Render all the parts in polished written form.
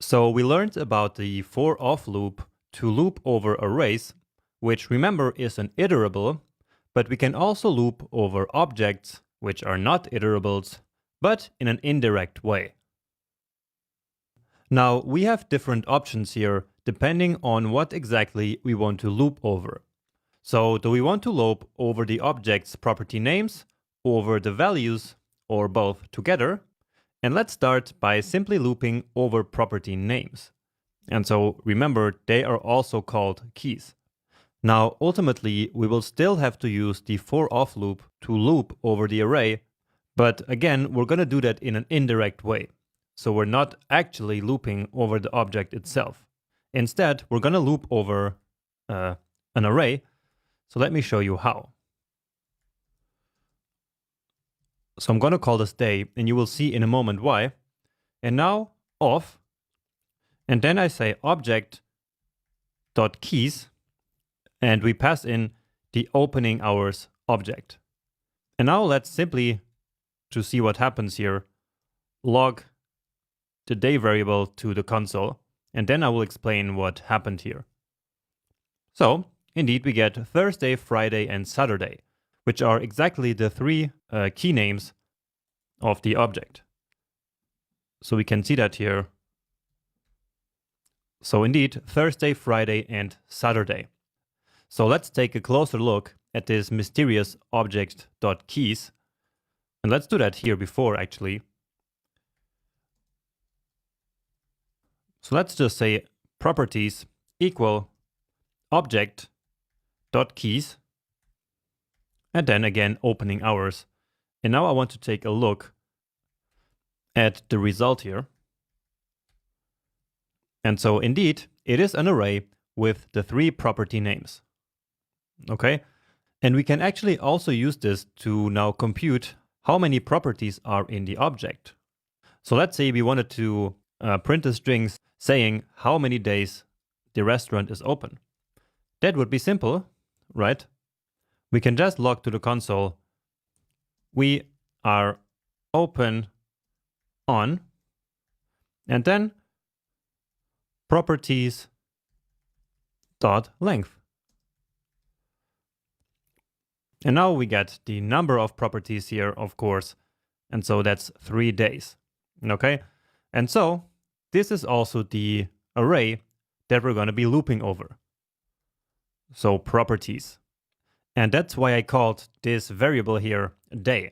So we learned about the for-off loop to loop over arrays, which remember is an iterable, but we can also loop over objects, which are not iterables, but in an indirect way. Now we have different options here depending on what exactly we want to loop over. So do we want to loop over the object's property names, over the values, or both together? And let's start by simply looping over property names. And so remember, they are also called keys. Now, ultimately, we will still have to use the for-off loop to loop over the array, but again, we're going to do that in an indirect way. So we're not actually looping over the object itself. Instead, we're going to loop over an array. So let me show you how. So I'm going to call this day, and you will see in a moment why. And now off, and then I say object.keys, and we pass in the opening hours object. And now let's simply, to see what happens here, log the day variable to the console, and then I will explain what happened here. So indeed we get Thursday, Friday, and Saturday, which are exactly the three key names of the object. So we can see that here. So indeed, Thursday, Friday, and Saturday. So let's take a closer look at this mysterious object.keys. And let's do that here before, actually. So let's just say properties equal object.keys. And then again, opening hours. And now I want to take a look at the result here. And so indeed, it is an array with the three property names. Okay. And we can actually also use this to now compute how many properties are in the object. So let's say we wanted to print a string saying how many days the restaurant is open. That would be simple, right? We can just log to the console. We are open on, and then properties dot length. And now we get the number of properties here, of course. And so that's 3 days. Okay. And so this is also the array that we're going to be looping over. So properties. And that's why I called this variable here day,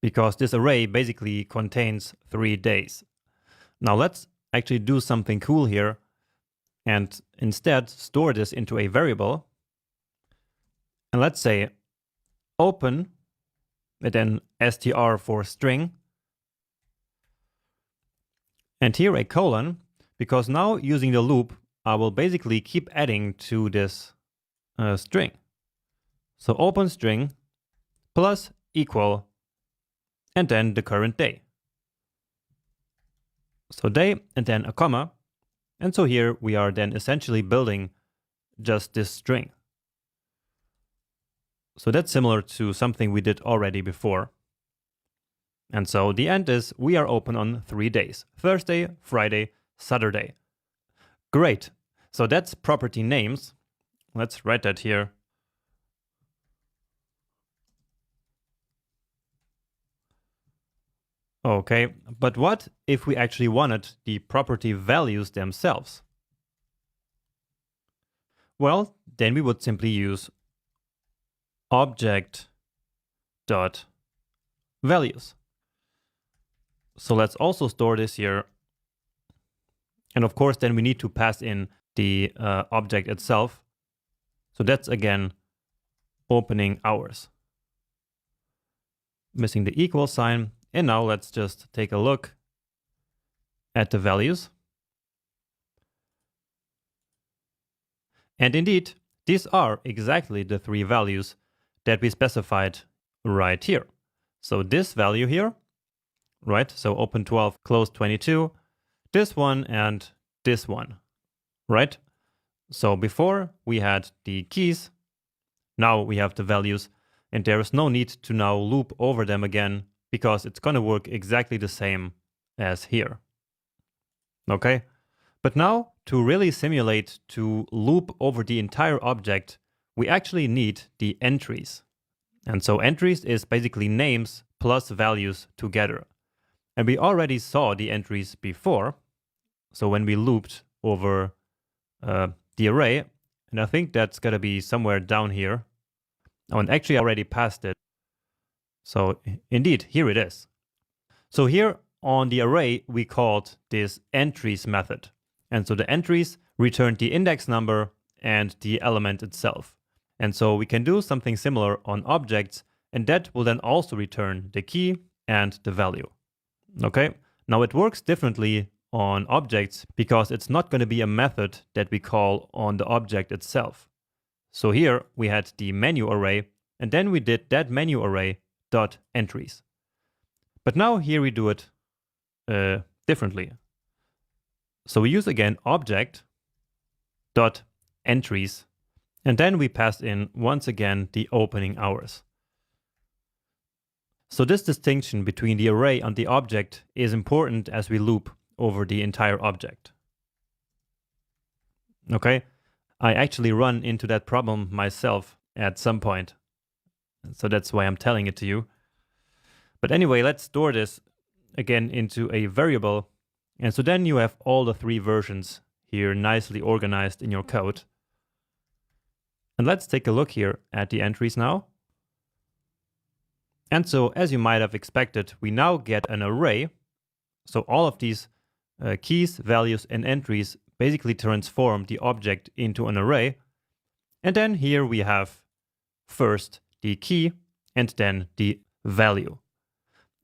because this array basically contains 3 days. Now let's actually do something cool here and instead store this into a variable. And let's say open, and then str for string, and here a colon, because now using the loop, I will basically keep adding to this string. So open string plus equal, and then the current day. So day, and then a comma. And so here we are then essentially building just this string. So that's similar to something we did already before. And so the end is we are open on 3 days: Thursday, Friday, Saturday. Great. So that's property names. Let's write that here. Okay, but what if we actually wanted the property values themselves? Well, then we would simply use object.values. So let's also store this here. And of course, then we need to pass in the object itself. So that's again opening hours. Missing the equal sign. And now let's just take a look at the values. And indeed, these are exactly the 3 values that we specified right here. So this value here, right? So open 12, close 22, this one and this one, right? So before we had the keys, now we have the values, and there is no need to now loop over them again, because it's going to work exactly the same as here. Okay? But now, to really simulate to loop over the entire object, we actually need the entries. And so entries is basically names plus values together. And we already saw the entries before. So when we looped over the array, and I think that's going to be somewhere down here. Oh, and actually I already passed it. So indeed, here it is. So here on the array, we called this entries method. And so the entries return the index number and the element itself. And so we can do something similar on objects, and that will then also return the key and the value. Okay, now it works differently on objects because it's not going to be a method that we call on the object itself. So here we had the menu array, and then we did that menu array dot entries. But now here we do it differently. So we use again object dot entries, and then we pass in once again the opening hours. So this distinction between the array and the object is important as we loop over the entire object. Okay, I actually run into that problem myself at some point. So that's why I'm telling it to you. But anyway, let's store this again into a variable. And so then you have all the three versions here nicely organized in your code. And let's take a look here at the entries now. And so, as you might have expected, we now get an array. So all of these keys, values, and entries basically transform the object into an array. And then here we have first the key and then the value.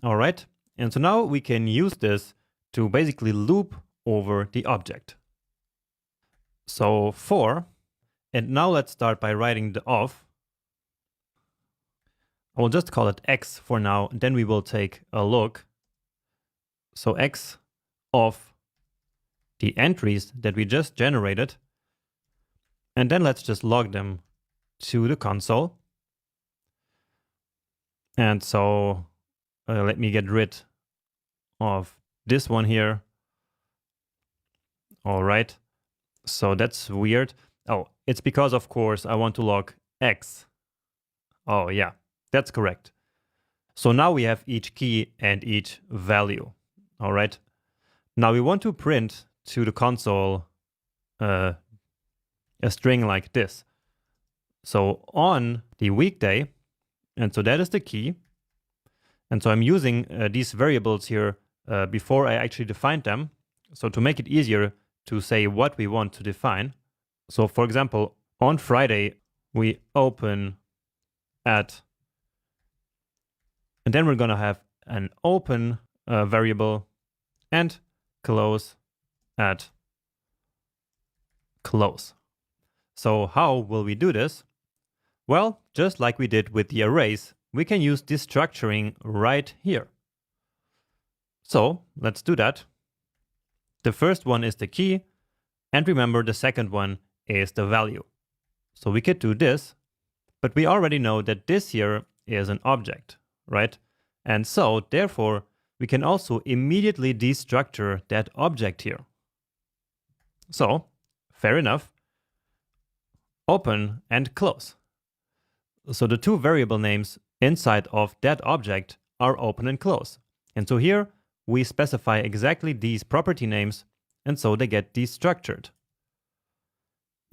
All right. And so now we can use this to basically loop over the object. So for, and now let's start by writing the of. I will just call it x for now, and then we will take a look. So x of the entries that we just generated, and then let's just log them to the console. And so let me get rid of this one here. All right, so that's weird. Oh, it's because, of course, I want to log x. Oh yeah. That's correct. So now we have each key and each value. All right. Now we want to print to the console a string like this. So on the weekday, and so that is the key. And so I'm using these variables here before I actually defined them. So to make it easier to say what we want to define. So for example, on Friday, we open at, and then we're going to have an open variable and close at close. So how will we do this? Well, just like we did with the arrays, we can use this structuring right here. So let's do that. The first one is the key, and remember the second one is the value. So we could do this, but we already know that this here is an object, right? And so, therefore, we can also immediately destructure that object here. So, fair enough. Open and close. So the two variable names inside of that object are open and close. And so here we specify exactly these property names, and so they get destructured.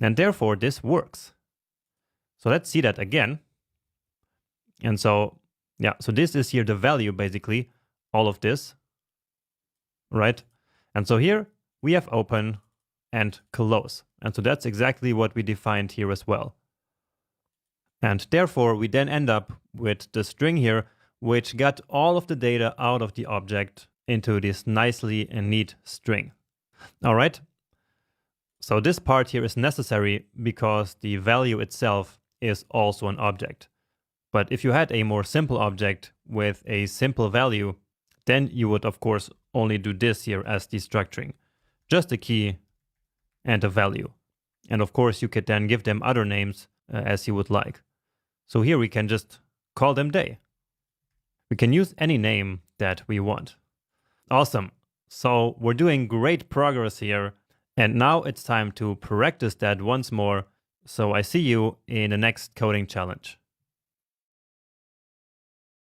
And therefore, this works. So let's see that again. And so, yeah, so this is here the value, basically, all of this, right? And so here we have open and close. And so that's exactly what we defined here as well. And therefore, we then end up with the string here, which got all of the data out of the object into this nicely and neat string. All right. So this part here is necessary because the value itself is also an object. But if you had a more simple object with a simple value, then you would, of course, only do this here as destructuring. Just a key and a value. And of course, you could then give them other names as you would like. So here we can just call them day. We can use any name that we want. Awesome. So we're doing great progress here. And now it's time to practice that once more. So I see you in the next coding challenge.